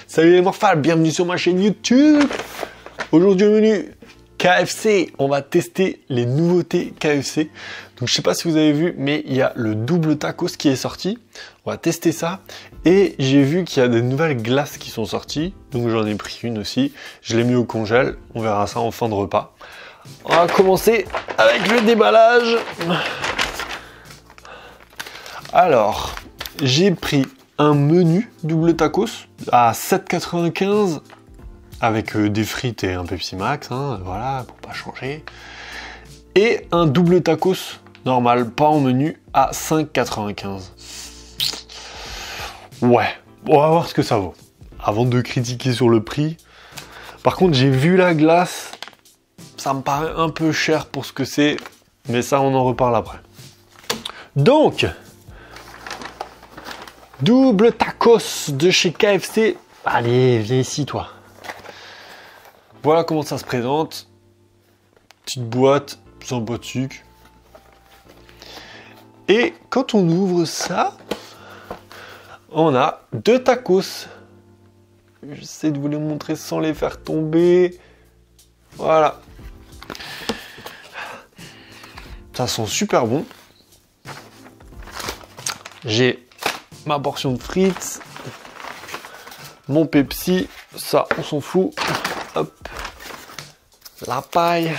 Salut les morphales, bienvenue sur ma chaîne YouTube. Aujourd'hui au menu KFC, on va tester les nouveautés KFC. Donc je sais pas si vous avez vu, mais il y a le double tacos qui est sorti. On va tester ça. Et j'ai vu qu'il y a des nouvelles glaces qui sont sorties. Donc j'en ai pris une aussi. Je l'ai mis au congèle. On verra ça en fin de repas. On va commencer avec le déballage. Alors, j'ai pris un menu double tacos à 7,95 avec des frites et un Pepsi Max, hein, voilà, pour pas changer. Et un double tacos normal, pas en menu, à 5,95. Ouais, on va voir ce que ça vaut. Avant de critiquer sur le prix. Par contre, j'ai vu la glace. Ça me paraît un peu cher pour ce que c'est. Mais ça, on en reparle après. Donc, double tacos de chez KFC. Allez, viens ici, toi. Voilà comment ça se présente. Petite boîte, sympathique. Et quand on ouvre ça, on a deux tacos. J'essaie de vous les montrer sans les faire tomber. Voilà. Ça sent super bon. J'ai ma portion de frites, mon Pepsi, ça on s'en fout. Hop, la paille.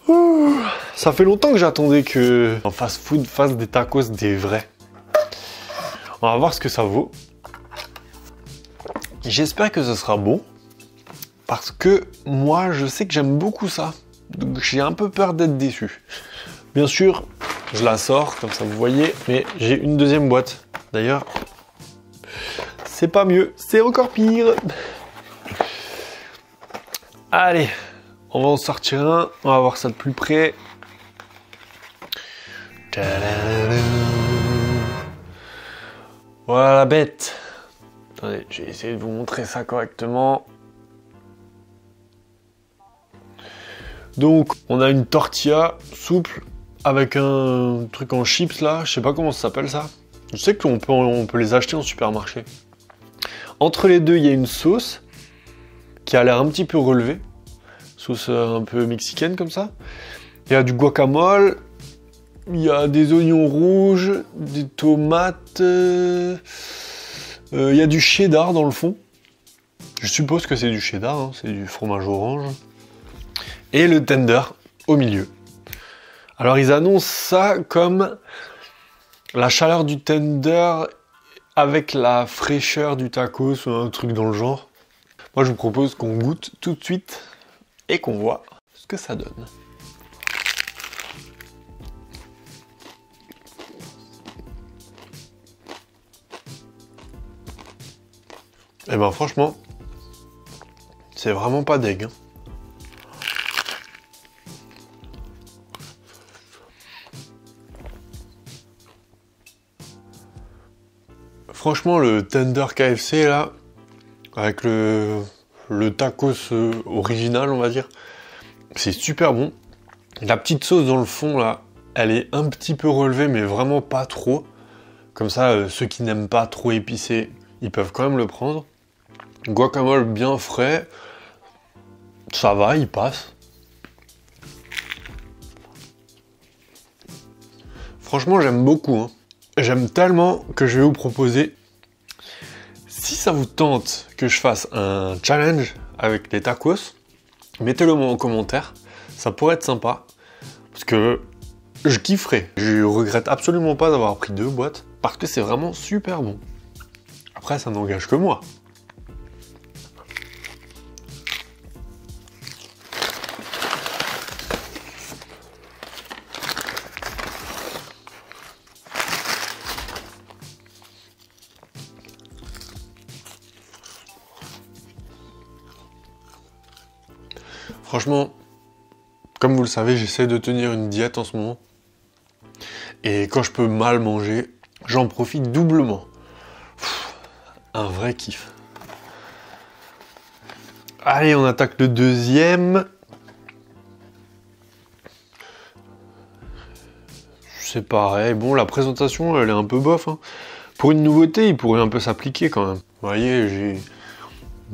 Ouh. Ça fait longtemps que j'attendais que un fast-food fasse des tacos des vrais. On va voir ce que ça vaut. J'espère que ce sera bon, parce que moi je sais que j'aime beaucoup ça. Donc j'ai un peu peur d'être déçu. Bien sûr, je la sors, comme ça vous voyez, mais j'ai une deuxième boîte. D'ailleurs, c'est pas mieux, c'est encore pire. Allez, on va en sortir un, on va voir ça de plus près. Voilà la bête. Attendez, je vais essayer de vous montrer ça correctement. Donc, on a une tortilla souple avec un truc en chips là, je sais pas comment ça s'appelle ça. Je sais qu'on peut les acheter en supermarché. Entre les deux, il y a une sauce qui a l'air un petit peu relevée. Sauce un peu mexicaine comme ça. Il y a du guacamole, il y a des oignons rouges, des tomates, il y a du cheddar dans le fond. Je suppose que c'est du cheddar, hein, c'est du fromage orange. Et le tender au milieu. Alors ils annoncent ça comme la chaleur du tender avec la fraîcheur du tacos ou un truc dans le genre. Moi je vous propose qu'on goûte tout de suite et qu'on voit ce que ça donne. Et ben franchement, c'est vraiment pas dégueu. Hein. Franchement, le tender KFC là, avec le tacos original, on va dire, c'est super bon. La petite sauce dans le fond là, elle est un petit peu relevée, mais vraiment pas trop. Comme ça, ceux qui n'aiment pas trop épicé, ils peuvent quand même le prendre. Guacamole bien frais, ça va, il passe. Franchement, j'aime beaucoup. Hein. J'aime tellement que je vais vous proposer, si ça vous tente que je fasse un challenge avec les tacos, mettez-le moi en commentaire, ça pourrait être sympa, parce que je kifferais. Je regrette absolument pas d'avoir pris 2 boîtes, parce que c'est vraiment super bon. Après, ça n'engage que moi. Franchement, comme vous le savez, j'essaie de tenir une diète en ce moment. Et quand je peux mal manger, j'en profite doublement. Un vrai kiff. Allez, on attaque le deuxième. C'est pareil. Bon, la présentation, elle est un peu bof. Hein. Pour une nouveauté, il pourrait un peu s'appliquer quand même. Vous voyez, j'ai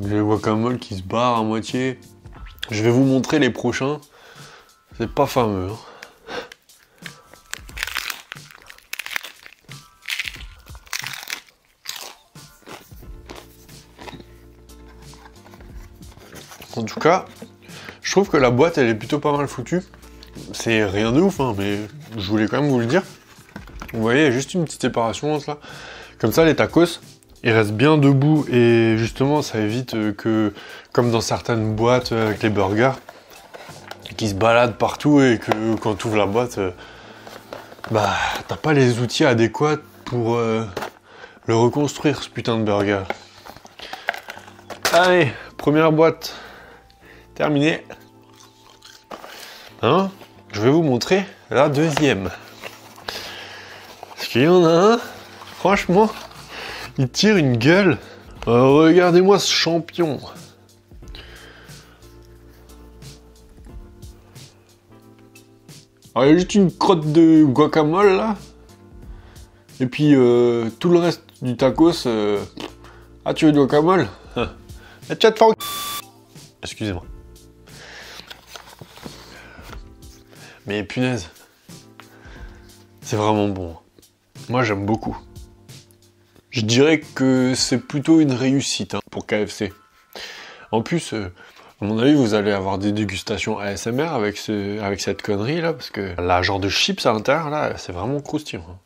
le guacamole qui se barre à moitié. Je vais vous montrer les prochains. C'est pas fameux. Hein. En tout cas, je trouve que la boîte, elle est plutôt pas mal foutue. C'est rien de ouf, hein, mais je voulais quand même vous le dire. Vous voyez, il y a juste une petite séparation là. Comme ça, les tacos, ils restent bien debout et justement, ça évite que, comme dans certaines boîtes avec les burgers, qui se baladent partout et que quand tu ouvres la boîte, bah, t'as pas les outils adéquats pour le reconstruire, ce putain de burger. Allez, première boîte terminée. Hein? Je vais vous montrer la deuxième. Parce qu'il y en a un, franchement, il tire une gueule. Regardez-moi ce champion. Alors, il y a juste une crotte de guacamole là. Et puis tout le reste du tacos. Ah, tu veux du guacamole? Excusez-moi. Mais punaise, c'est vraiment bon. Moi, j'aime beaucoup. Je dirais que c'est plutôt une réussite hein, pour KFC. En plus, à mon avis, vous allez avoir des dégustations ASMR avec cette connerie là, parce que la genre de chips à l'intérieur là, c'est vraiment croustillant. Hein.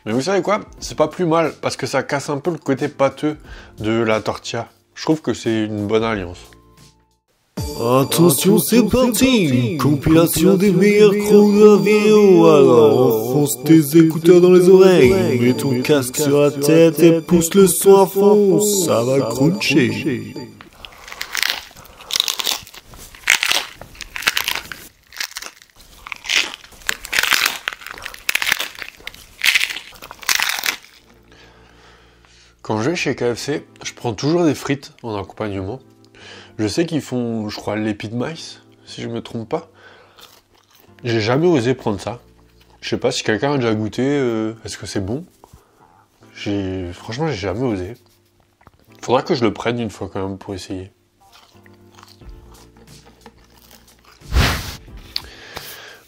Mais vous savez quoi? C'est pas plus mal, parce que ça casse un peu le côté pâteux de la tortilla. Je trouve que c'est une bonne alliance. Attention, c'est parti! Compilation des meilleurs crocs de la vidéo. Alors, enfonce tes écouteurs dans les oreilles, mets ton casque sur la tête et pousse le son à fond, ça va cruncher. Quand je vais chez KFC, je prends toujours des frites en accompagnement. Je sais qu'ils font, je crois, l'épi de maïs, si je me trompe pas. J'ai jamais osé prendre ça. Je sais pas si quelqu'un a déjà goûté, est-ce que c'est bon? Franchement, j'ai jamais osé. Faudra que je le prenne une fois quand même pour essayer.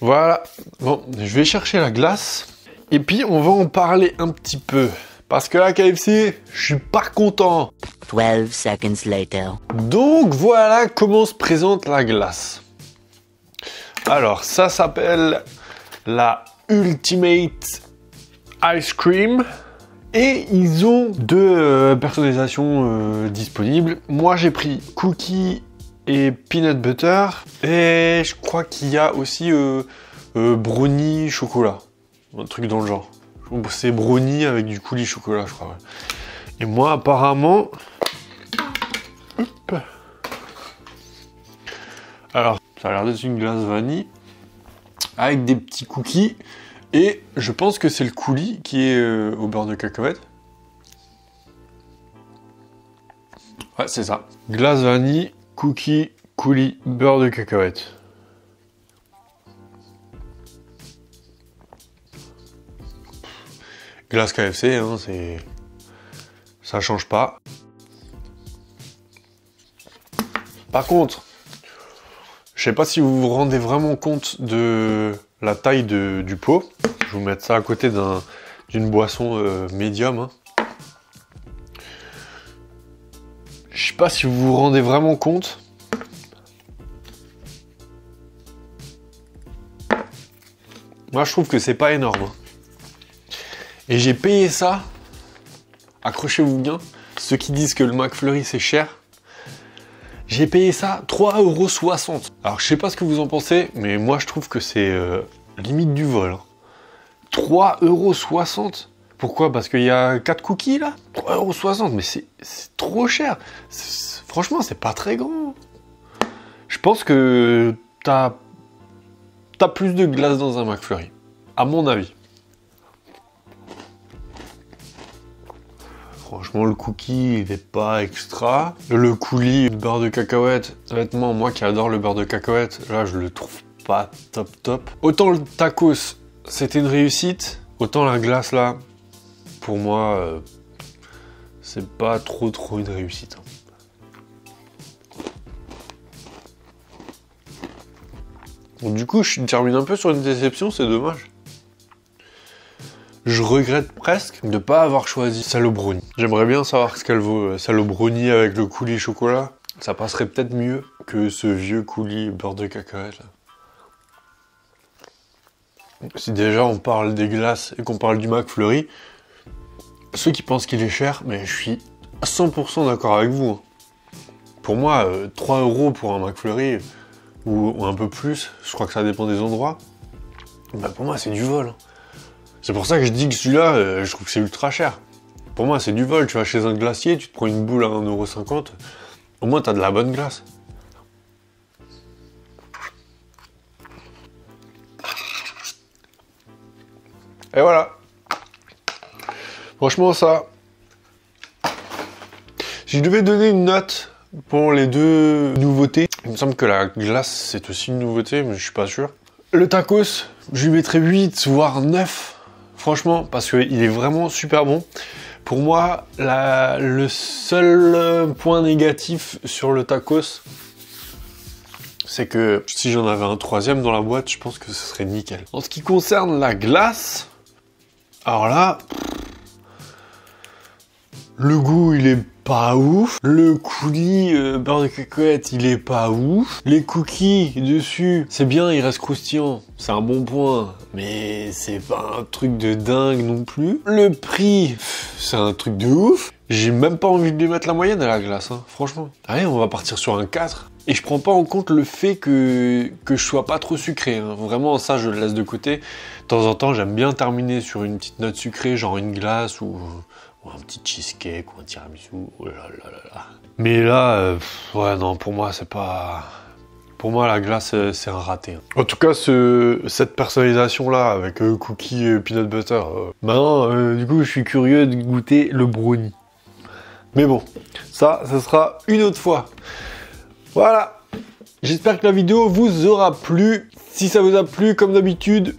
Voilà, bon, je vais chercher la glace. Et puis, on va en parler un petit peu. Parce que là, KFC, je suis pas content. 12 seconds later. Donc voilà comment se présente la glace. Alors ça s'appelle la Ultimate Ice Cream. Et ils ont deux personnalisations disponibles. Moi j'ai pris cookie et peanut butter. Et je crois qu'il y a aussi brownie chocolat. Un truc dans le genre. C'est brownie avec du coulis chocolat, je crois. Ouais. Et moi, apparemment... Hop. Alors, ça a l'air d'être une glace vanille avec des petits cookies. Et je pense que c'est le coulis qui est au beurre de cacahuète. Ouais, c'est ça. Glace vanille, cookies, coulis, beurre de cacahuète. Glace KFC, hein, ça change pas. Par contre, je sais pas si vous vous rendez vraiment compte de la taille du pot. Je vais vous mettre ça à côté d'une boisson médium. Hein. Je sais pas si vous vous rendez vraiment compte. Moi, je trouve que c'est pas énorme. Hein. Et j'ai payé ça, accrochez-vous bien, ceux qui disent que le McFlurry c'est cher, j'ai payé ça 3,60 €. Alors je sais pas ce que vous en pensez, mais moi je trouve que c'est limite du vol. Hein. 3,60 €. Pourquoi? Parce qu'il y a 4 cookies là? 3,60 €, mais c'est trop cher. Franchement, c'est pas très grand. Je pense que t'as plus de glace dans un McFlurry, à mon avis. Franchement, le cookie, il n'est pas extra. Le coulis, le beurre de cacahuète, honnêtement, moi qui adore le beurre de cacahuète, là, je le trouve pas top. Autant le tacos, c'était une réussite, autant la glace là, pour moi, c'est pas trop une réussite. Donc, du coup, je termine un peu sur une déception, c'est dommage. Je regrette presque de ne pas avoir choisi Salobroni. J'aimerais bien savoir ce qu'elle vaut, Salobroni avec le coulis chocolat. Ça passerait peut-être mieux que ce vieux coulis beurre de cacahuète là. Si déjà on parle des glaces et qu'on parle du McFlurry, ceux qui pensent qu'il est cher, mais je suis à 100% d'accord avec vous. Pour moi, 3 € pour un McFlurry, ou un peu plus, je crois que ça dépend des endroits, bah pour moi c'est du vol. C'est pour ça que je dis que celui-là, je trouve que c'est ultra cher. Pour moi c'est du vol, tu vas chez un glacier, tu te prends une boule à 1,50 €, au moins t'as de la bonne glace. Et voilà. Franchement ça, si je devais donner une note pour les deux nouveautés, il me semble que la glace c'est aussi une nouveauté, mais je suis pas sûr. Le tacos, je lui mettrais 8 voire 9, franchement, parce qu'il est vraiment super bon. Pour moi, le seul point négatif sur le tacos, c'est que si j'en avais un troisième dans la boîte, je pense que ce serait nickel. En ce qui concerne la glace, alors là, le goût il est pas ouf, le coulis beurre de cacahuète il est pas ouf, les cookies dessus c'est bien, il reste croustillant, c'est un bon point, mais c'est pas un truc de dingue non plus. Le prix, c'est un truc de ouf, j'ai même pas envie de lui mettre la moyenne à la glace, hein, franchement. Allez, on va partir sur un 4. Et je prends pas en compte le fait que je sois pas trop sucré, hein. Vraiment ça je le laisse de côté. De temps en temps j'aime bien terminer sur une petite note sucrée, genre une glace ou un petit cheesecake ou un tiramisu, oh là là là là. Mais là, ouais non, pour moi c'est pas... Pour moi la glace c'est un raté. Hein. En tout cas cette personnalisation là avec cookie peanut butter, maintenant du coup je suis curieux de goûter le brownie. Mais bon, ça sera une autre fois. Voilà, j'espère que la vidéo vous aura plu. Si ça vous a plu, comme d'habitude,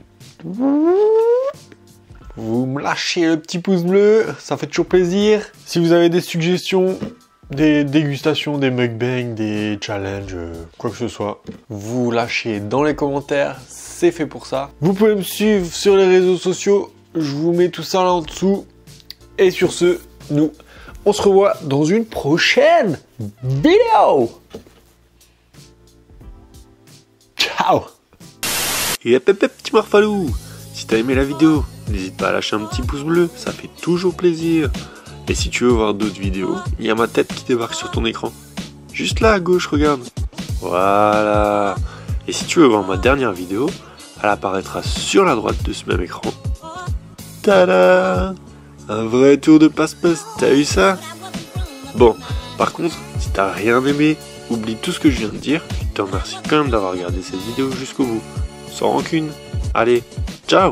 vous me lâchez le petit pouce bleu, ça fait toujours plaisir. Si vous avez des suggestions, des dégustations, des mukbangs, des challenges, quoi que ce soit, vous lâchez dans les commentaires, c'est fait pour ça. Vous pouvez me suivre sur les réseaux sociaux, je vous mets tout ça là en dessous. Et sur ce, nous, on se revoit dans une prochaine vidéo. Ciao. Et hop, petit morphalou, si t'as aimé la vidéo, n'hésite pas à lâcher un petit pouce bleu, ça fait toujours plaisir. Et si tu veux voir d'autres vidéos, il y a ma tête qui débarque sur ton écran. Juste là à gauche, regarde. Voilà. Et si tu veux voir ma dernière vidéo, elle apparaîtra sur la droite de ce même écran. Tada! Un vrai tour de passe-passe, t'as eu ça? Bon, par contre, si t'as rien aimé, oublie tout ce que je viens de dire, je te remercie quand même d'avoir regardé cette vidéo jusqu'au bout. Sans rancune. Allez, ciao!